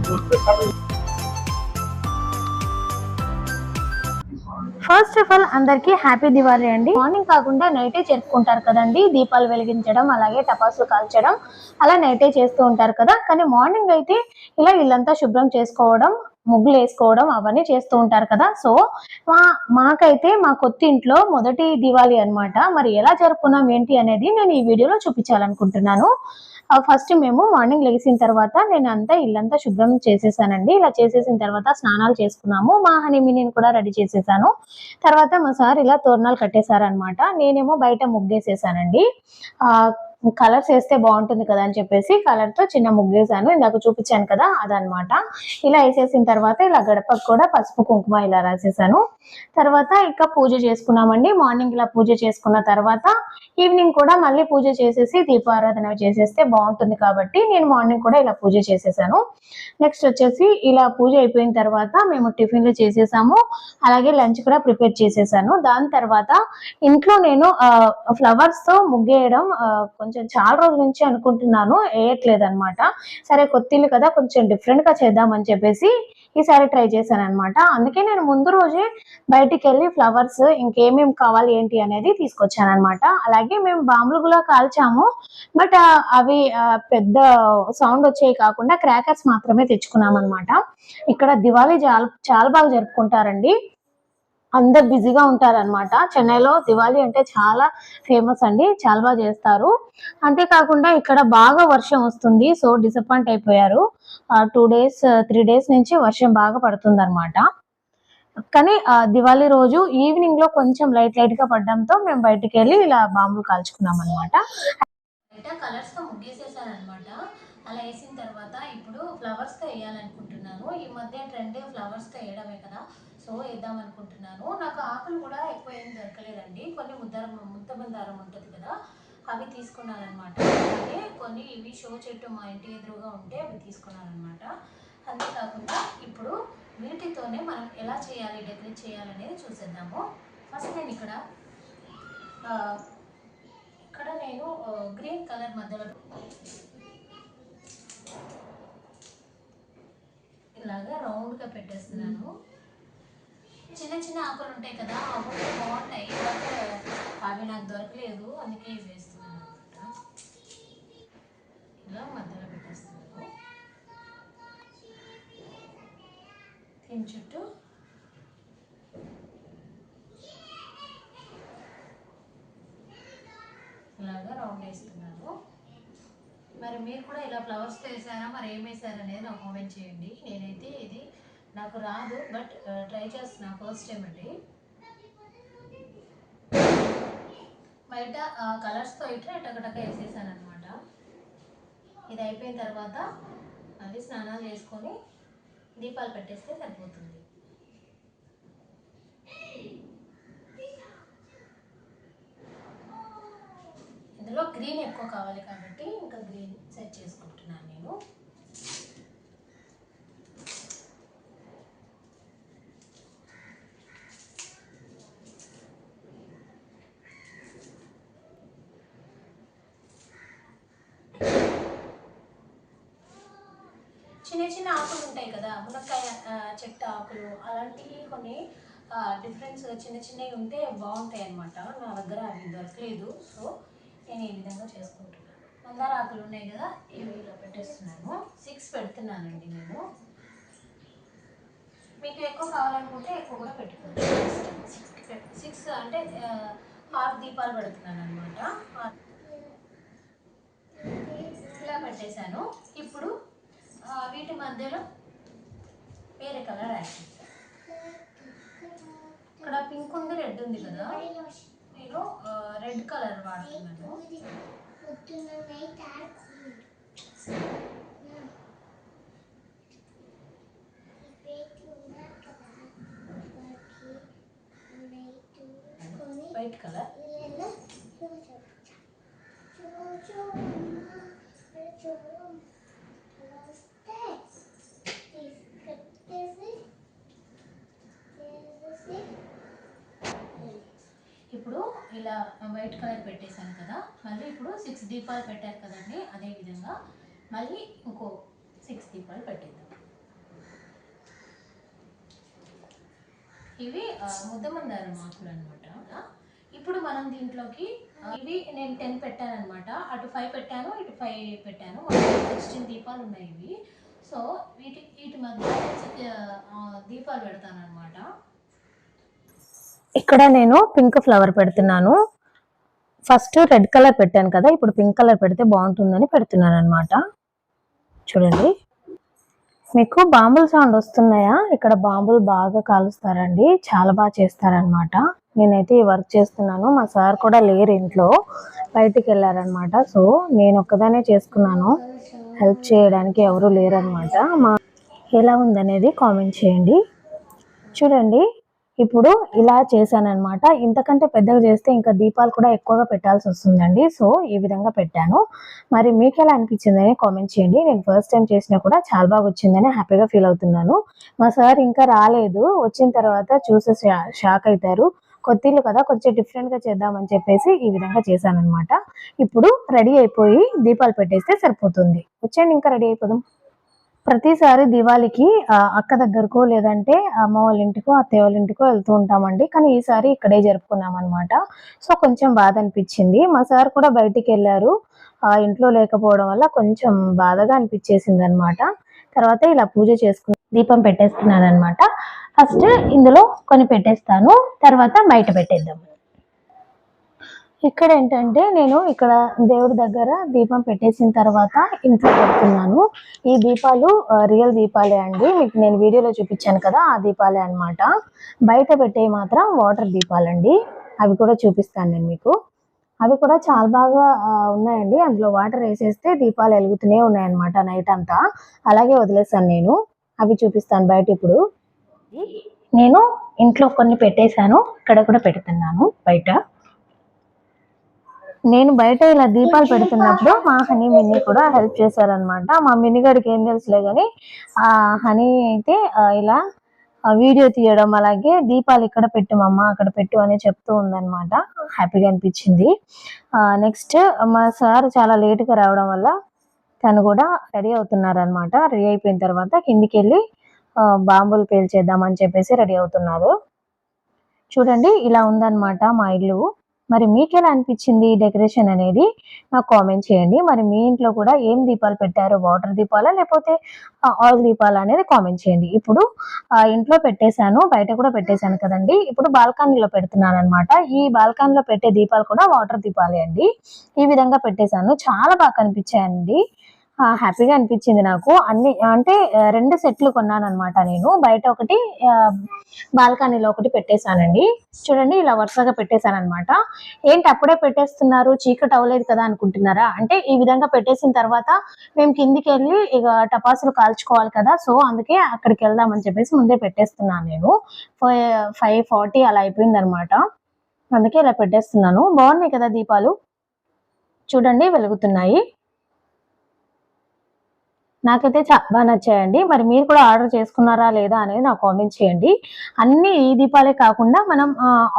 First of all అందరికి happy Diwali అండి. Morning కాకుండా నైటే జరుపుకుంటారు కదండి, దీపాలు వెలిగించడం అలాగే టపాసులు కాల్చడం అలా నైటే చేస్తూ ఉంటారు కదా. కానీ మార్నింగ్ అయితే ఇలా ఇల్లంతా శుభ్రం చేసుకోవడం, ముగ్గులు వేసుకోవడం అవన్నీ చేస్తూ ఉంటారు కదా. సో మాకైతే మా కొత్త ఇంట్లో మొదటి దివాళీ అన్నమాట. మరి ఎలా జరుపుకున్నాం ఏంటి అనేది నేను ఈ వీడియోలో చూపించాలనుకుంటున్నాను. ఫస్ట్ మేము మార్నింగ్ లెగిసిన తర్వాత నేను అంతా ఇల్లంతా శుభ్రం చేసేసానండి. ఇలా చేసేసిన తర్వాత స్నానాలు చేసుకున్నాము. మా హనీమూన్ కూడా రెడీ చేసేసాను. తర్వాత మా సార్ ఇలా తోరణాలు కట్టేశారనమాట. నేనేమో బయట ముగ్గేసేసానండి. కలర్స్ వేస్తే బాగుంటుంది కదా అని చెప్పేసి కలర్ తో చిన్న ముగ్గేసాను. ఇందాక చూపించాను కదా అదనమాట. ఇలా వేసేసిన తర్వాత ఇలా గడపకు కూడా పసుపు కుంకుమ ఇలా రాసేసాను. తర్వాత ఇంకా పూజ చేసుకున్నామండి. మార్నింగ్ ఇలా పూజ చేసుకున్న తర్వాత ఈవినింగ్ కూడా మళ్ళీ పూజ చేసేసి దీపారాధన చేసేస్తే బాగుంటుంది కాబట్టి నేను మార్నింగ్ కూడా ఇలా పూజ చేసేసాను. నెక్స్ట్ వచ్చేసి ఇలా పూజ అయిపోయిన తర్వాత మేము టిఫిన్లు చేసేసాము. అలాగే లంచ్ కూడా ప్రిపేర్ చేసేసాను. దాని తర్వాత ఇంట్లో నేను ఫ్లవర్స్ తో ముగ్గేయడం కొంచెం చాలా రోజుల నుంచి అనుకుంటున్నాను, వేయట్లేదు అనమాట. సరే కొత్త ఇల్లు కదా కొంచెం డిఫరెంట్ గా చేద్దామని చెప్పేసి ఈసారి ట్రై చేశాను అనమాట. అందుకే నేను ముందు రోజే బయటికి వెళ్ళి ఫ్లవర్స్ ఇంకేమేమి కావాలి ఏంటి అనేది తీసుకొచ్చాను అనమాట. అలాగే మేము బాంబులు కూడా కాల్చాము. బట్ అవి పెద్ద సౌండ్ వచ్చేవి కాకుండా క్రాకర్స్ మాత్రమే తెచ్చుకున్నాం అనమాట. ఇక్కడ దివాళీ చాలా చాలా బాగా జరుపుకుంటారండి. అందరు బిజీగా ఉంటారనమాట. చెన్నైలో దివాళీ అంటే చాలా ఫేమస్ అండి, చాలా బాగా చేస్తారు. అంతేకాకుండా ఇక్కడ బాగా వర్షం వస్తుంది. సో డిసప్పాయింట్ అయిపోయారు. 2 days 3 days నుంచి వర్షం బాగా పడుతుంది అనమాట. కానీ దివాళీ రోజు ఈవినింగ్ లో కొంచెం లైట్ గా పడడంతో మేము బయటికి వెళ్ళి ఇలా బాంబులు కాల్చుకున్నాం అనమాట. కలర్స్ తో ముగ్గేసేసాను అనమాట. అలా వేసిన తర్వాత ఇప్పుడు ఫ్లవర్స్ తో వేయాలనుకుంటున్నాను. ఈ మధ్య ట్రెండ్ ఫ్లవర్స్ తో వేయడమే కదా, సో వేద్దాం అనుకుంటున్నాను. నాకు ఆకులు కూడా ఎక్కువ ఏం దొరకలేదండి. కొన్ని ముద్దబందారం ఉంటుంది కదా, అవి తీసుకున్నాను అనమాట. అలాగే కొన్ని ఇవి షో చెట్టు మా ఇంటి ఎదురుగా ఉంటే అవి తీసుకున్నాను అనమాట. అంతేకాకుండా ఇప్పుడు వీటితోనే మనం ఎలా చేయాలి, డెకరేట్ చేయాలనేది చూసేద్దాము. ఫస్ట్ నేను ఇక్కడ నేను గ్రీన్ కలర్ మధ్యలో ఇలాగా రౌండ్గా పెట్టేస్తున్నాను. చిన్న చిన్న ఆకులు ఉంటాయి కదా, అవి బాగుంటాయి. అవి నాకు దొరకలేదు, అందుకే ఇవి వేస్తున్నాను అనమాట. ఇలా మధ్యలో పెట్టేస్తున్నాను. దీని చుట్టూ ఇలాగా రౌండ్ వేస్తున్నాను. మరి మీరు కూడా ఇలా ఫ్లవర్స్ వేసారా, మరి ఏం వేసారు అనేది నాకు కామెంట్ చేయండి. నేనైతే ఇది నాకు రాదు, బట్ ట్రై చేస్తున్నా, ఫస్ట్ టైం అండి. బయట కలర్స్తో ఇట్లా టకటక వేసేసాను అనమాట. ఇది అయిపోయిన తర్వాత మళ్ళీ స్నానాలు చేసుకొని దీపాలు పెట్టేస్తే సరిపోతుంది. ఇందులో గ్రీన్ ఎక్కువ కావాలి కాబట్టి ఇంకా గ్రీన్ సెట్ చేసుకుంటున్నాను నేను. చిన్న చిన్న ఆకులు ఉంటాయి కదా, మునక్కాయ చెట్టు ఆకులు, అలాంటివి కొన్ని డిఫరెన్స్ చిన్న చిన్నవి ఉంటే బాగుంటాయి అన్నమాట. నా దగ్గర అవి దొరకలేదు, సో నేను ఈ విధంగా చేసుకుంటున్నాను. మందార ఆకులు ఉన్నాయి కదా, ఇవి ఇలా పెట్టేస్తున్నాను. 6 పెడుతున్నానండి నేను. మీకు ఎక్కువ కావాలనుకుంటే ఎక్కువ కూడా పెట్టుకోండి. 6 అంటే 6 దీపాలు పెడుతున్నాను అనమాట. ఇలా పెట్టేశాను. ఇప్పుడు వీటి మధ్యలో వేరే కలర్ యాడ్ చేస్తాను. ఇక్కడ పింక్ ఉంది, రెడ్ ఉంది కదా, నేను రెడ్ కలర్ వాడుతున్నాను. వైట్ కలర్ ఇప్పుడు ఇలా వైట్ కలర్ పెట్టేశాను కదా, మళ్ళీ ఇప్పుడు 6 దీపాలు పెట్టారు కదండి, అదే విధంగా మళ్ళీ ఇంకో 6 దీపాలు పెట్టేద్దాం. ఇవి ముద్దమందారం ఆకులు అనమాట. ఇప్పుడు మనం దీంట్లోకి ఇవి నేను 10 పెట్టాను అనమాట. అటు 5 పెట్టాను, ఇటు 5 పెట్టాను. 16 దీపాలు ఉన్నాయి ఇవి. సో వీటి మధ్య దీపాలు పెడతాను అనమాట. ఇక్కడ నేను పింక్ ఫ్లవర్ పెడుతున్నాను. ఫస్ట్ రెడ్ కలర్ పెట్టాను కదా, ఇప్పుడు పింక్ కలర్ పెడితే బాగుంటుందని పెడుతున్నాను అనమాట. చూడండి, మీకు బాంబులు సౌండ్ వస్తున్నాయా? ఇక్కడ బాంబులు బాగా కాలుస్తారండి, చాలా బాగా చేస్తారనమాట. నేనైతే ఈ వర్క్ చేస్తున్నాను, మా సార్ కూడా లేరు ఇంట్లో, బయటికి వెళ్ళారనమాట. సో నేను ఒక్కదానే చేసుకున్నాను, హెల్ప్ చేయడానికి ఎవరు లేరనమాట. ఎలా ఉందనేది కామెంట్ చేయండి. చూడండి, ఇప్పుడు ఇలా చేశానమాట. ఇంతకంటే పెద్దగా చేస్తే ఇంకా దీపాలు కూడా ఎక్కువగా పెట్టాల్సి వస్తుందండి. సో ఈ విధంగా పెట్టాను. మరి మీకు ఎలా అనిపించిందని కామెంట్ చేయండి. నేను ఫస్ట్ టైం చేసినా కూడా చాలా బాగా వచ్చిందని హ్యాపీగా ఫీల్ అవుతున్నాను. మా సార్ ఇంకా రాలేదు, వచ్చిన తర్వాత చూసి షాక్ అవుతారు. కొత్తిల్లు కదా, కొంచెం డిఫరెంట్గా చేద్దామని చెప్పేసి ఈ విధంగా చేశానమాట. ఇప్పుడు రెడీ అయిపోయి దీపాలు పెట్టేస్తే సరిపోతుంది. వచ్చేయండి, ఇంకా రెడీ అయిపోదాం. ప్రతిసారి దివాళీకి అక్క దగ్గరకో లేదంటే అమ్మ వాళ్ళ ఇంటికో అత్తయ్య వాళ్ళ ఇంటికో వెళ్తూ ఉంటామండి. కానీ ఈసారి ఇక్కడే జరుపుకున్నాం అనమాట. సో కొంచెం బాధ అనిపించింది. మా సార్ కూడా బయటికి వెళ్ళారు, ఇంట్లో లేకపోవడం వల్ల కొంచెం బాధగా అనిపించేసింది అనమాట. తర్వాత ఇలా పూజ చేసుకుని దీపం పెట్టేస్తున్నాను అనమాట. ఫస్ట్ ఇందులో కొన్ని పెట్టేస్తాను, తర్వాత బయట పెట్టేద్దాం. ఇక్కడ ఏంటంటే నేను ఇక్కడ దేవుడి దగ్గర దీపం పెట్టేసిన తర్వాత ఇంట్లో పెడుతున్నాను. ఈ దీపాలు రియల్ దీపాలే అండి, మీకు నేను వీడియోలో చూపించాను కదా, ఆ దీపాలే అనమాట. బయట పెట్టే మాత్రం వాటర్ దీపాలండి, అవి కూడా చూపిస్తాను నేను మీకు. అవి కూడా చాలా బాగా ఉన్నాయండి. అందులో వాటర్ వేసేస్తే దీపాలు వెలుగుతూనే ఉన్నాయన్నమాట నైట్ అంతా. అలాగే వదిలేసాను నేను, అవి చూపిస్తాను బయట. ఇప్పుడు నేను ఇంట్లో కొన్ని పెట్టేశాను, ఇక్కడ కూడా పెడుతున్నాను బయట. నేను బయట ఇలా దీపాలు పెడుతున్నప్పుడు మా హనీ మిన్ని కూడా హెల్ప్ చేశారనమాట. మా మిన్నిగడికి ఏం తెలుసులే కానీ ఆ హనీ అయితే ఇలా వీడియో తీయడం, అలాగే దీపాలు ఇక్కడ పెట్టు మమ్మ అక్కడ పెట్టు అని చెప్తూ ఉందన్నమాట. హ్యాపీగా అనిపించింది. నెక్స్ట్ మా సార్ చాలా లేట్గా రావడం వల్ల తను కూడా రెడీ అవుతున్నారనమాట. రెడీ అయిపోయిన తర్వాత కిందికి వెళ్ళి బాంబులు పేల్చేద్దామని చెప్పేసి రెడీ అవుతున్నారు. చూడండి, ఇలా ఉందన్నమాట మా ఇల్లు. మరి మీకు ఎలా అనిపించింది డెకరేషన్ అనేది నాకు కామెంట్ చేయండి. మరి మీ ఇంట్లో కూడా ఏం దీపాలు పెట్టారు, వాటర్ దీపాలా లేకపోతే ఆయిల్ దీపాలా అనేది కామెంట్ చేయండి. ఇప్పుడు ఇంట్లో పెట్టేశాను, బయట కూడా పెట్టేశాను కదండి. ఇప్పుడు బాల్కనీలో పెడుతున్నాను అనమాట. ఈ బాల్కనీలో పెట్టే దీపాలు కూడా వాటర్ దీపాలే అండి. ఈ విధంగా పెట్టేశాను, చాలా బాగా కనిపించాయండి. హ్యాపీగా అనిపించింది నాకు. అన్ని అంటే 2 సెట్లు కొన్నాను అనమాట నేను. బయట ఒకటి, బాల్కనీలో ఒకటి పెట్టేశానండి. చూడండి, ఇలా వరుసగా పెట్టేశాను అనమాట. ఏంటి అప్పుడే పెట్టేస్తున్నారు, చీకటి అవ్వలేదు కదా అనుకుంటున్నారా? అంటే ఈ విధంగా పెట్టేసిన తర్వాత మేము కిందికి వెళ్ళి ఇక టపాసులు కాల్చుకోవాలి కదా, సో అందుకే అక్కడికి వెళ్దామని చెప్పేసి ముందే పెట్టేస్తున్నాను నేను. 5:40 అలా అయిపోయింది అనమాట, అందుకే ఇలా పెట్టేస్తున్నాను. బాగున్నాయి కదా దీపాలు, చూడండి వెలుగుతున్నాయి. నాకైతే చాలా బాగా నచ్చాయండి. మరి మీరు కూడా ఆర్డర్ చేసుకున్నారా లేదా అనేది నాకు కామెంట్ చేయండి. అన్ని ఈ దీపాలే కాకుండా మనం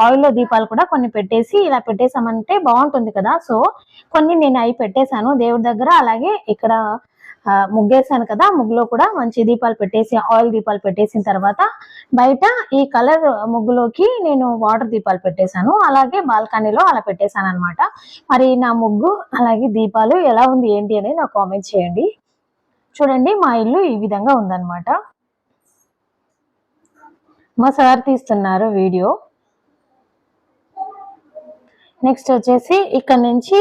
ఆయిల్లో దీపాలు కూడా కొన్ని పెట్టేసి ఇలా పెట్టేసామంటే బాగుంటుంది కదా. సో కొన్ని నేను అవి పెట్టేశాను దేవుడి దగ్గర. అలాగే ఇక్కడ ముగ్గేసాను కదా, ముగ్గులో కూడా మంచి దీపాలు పెట్టేసి ఆయిల్ దీపాలు పెట్టేసిన తర్వాత బయట ఈ కలర్ ముగ్గులోకి నేను వాటర్ దీపాలు పెట్టేశాను. అలాగే బాల్కనీలో అలా పెట్టేశాను అనమాట. మరి నా ముగ్గు అలాగే దీపాలు ఎలా ఉంది ఏంటి అనేది నాకు కామెంట్ చేయండి. చూడండి, మా ఇల్లు ఈ విధంగా ఉందన్నమాట. మా సార్ తీస్తున్నారు వీడియో. నెక్స్ట్ వచ్చేసి ఇక్కడ నుంచి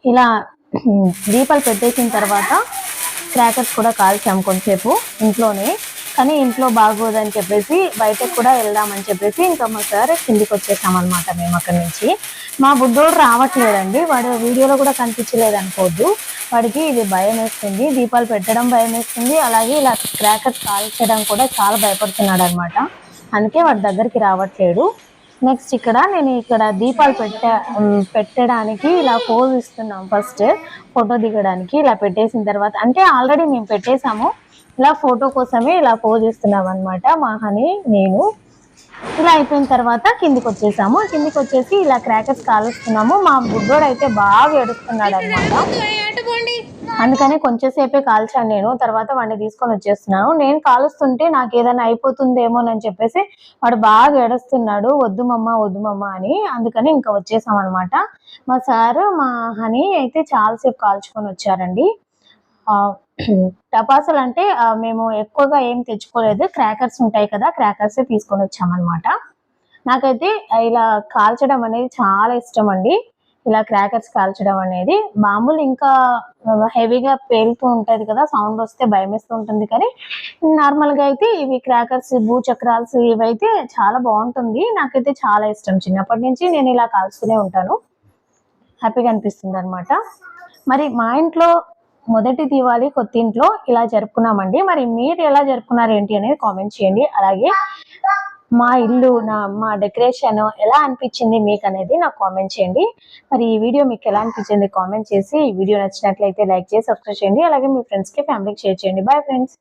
ఇలా దీపాలు పెట్టేసిన తర్వాత క్రాకర్స్ కూడా కాల్చాము కొంచెంసేపు ఇంట్లోనే. కానీ ఇంట్లో బాగోదని చెప్పేసి బయటకు కూడా వెళ్దామని చెప్పేసి ఇంకా మా సార్ కిందికి వచ్చేసామన్నమాట మేము అక్కడి నుంచి. మా బుడ్డోడు రావట్లేదండి, వాడు వీడియోలో కూడా కనిపించలేదు అనుకోవద్దు. వాడికి ఇది భయం వేస్తుంది, దీపాలు పెట్టడం భయం వేస్తుంది, అలాగే ఇలా క్రాకర్స్ కాల్చడం కూడా చాలా భయపడుతున్నాడు అనమాట. అందుకే వాడి దగ్గరికి రావట్లేడు. నెక్స్ట్ ఇక్కడ నేను ఇక్కడ దీపాలు పెట్టడానికి ఇలా పోజ్ ఇస్తున్నాం. ఫస్ట్ ఫోటో దిగడానికి ఇలా పెట్టేసిన తర్వాత, అంటే ఆల్రెడీ మేము పెట్టేసాము, ఇలా ఫోటో కోసమే ఇలా పోజ్ ఇస్తున్నాం అనమాట మా హనీ నేను. ఇలా అయిపోయిన తర్వాత కిందికి వచ్చేసాము. కిందికి వచ్చేసి ఇలా క్రాకర్స్ కాలుస్తున్నాము. మా బుడ్డోడు అయితే బాగా ఏడుస్తున్నాడు అనమాట. అందుకని కొంచెం సేపే కాల్చాను నేను. తర్వాత వాడిని తీసుకొని వచ్చేస్తున్నాను. నేను కాలుస్తుంటే నాకు ఏదైనా అయిపోతుందేమోనని చెప్పేసి వాడు బాగా ఏడుస్తున్నాడు. వద్దు మమ్మ వద్దు మమ్మ అని. అందుకని ఇంకా వచ్చేసాం అనమాట. మా సారు మా హనీ అయితే చాలా సేపు కాల్చుకొని వచ్చారండి. టపాసులు అంటే మేము ఎక్కువగా ఏం తెచ్చుకోలేదు. క్రాకర్స్ ఉంటాయి కదా, క్రాకర్సే తీసుకొని వచ్చామన్నమాట. నాకైతే ఇలా కాల్చడం అనేది చాలా ఇష్టం అండి. ఇలా క్రాకర్స్ కాల్చడం అనేది మామూలు ఇంకా హెవీగా పేలుతూ ఉంటది కదా, సౌండ్ వస్తే భయమేస్తూ ఉంటుంది. కానీ నార్మల్గా అయితే ఇవి క్రాకర్స్, భూచక్రాల్స్ ఇవైతే చాలా బాగుంటుంది. నాకైతే చాలా ఇష్టం. చిన్నప్పటి నుంచి నేను ఇలా కాల్చుతూనే ఉంటాను. హ్యాపీగా అనిపిస్తుంది అనమాట. మరి మా ఇంట్లో మొదటి దీవాళి కొత్తింట్లో ఇలా జరుపుకున్నామండి. మరి మీరు ఎలా జరుపుకున్నారు ఏంటి అనేది కామెంట్ చేయండి. అలాగే మా ఇల్లు మా డెకరేషన్ ఎలా అనిపించింది మీకు అనేది నాకు కామెంట్ చేయండి. మరి ఈ వీడియో మీకు ఎలా అనిపించింది కామెంట్ చేసి, ఈ వీడియో నచ్చినట్లయితే లైక్ చేసి సబ్స్క్రైబ్ చేయండి. అలాగే మీ ఫ్రెండ్స్కి ఫ్యామిలీకి షేర్ చేయండి. Bye friends.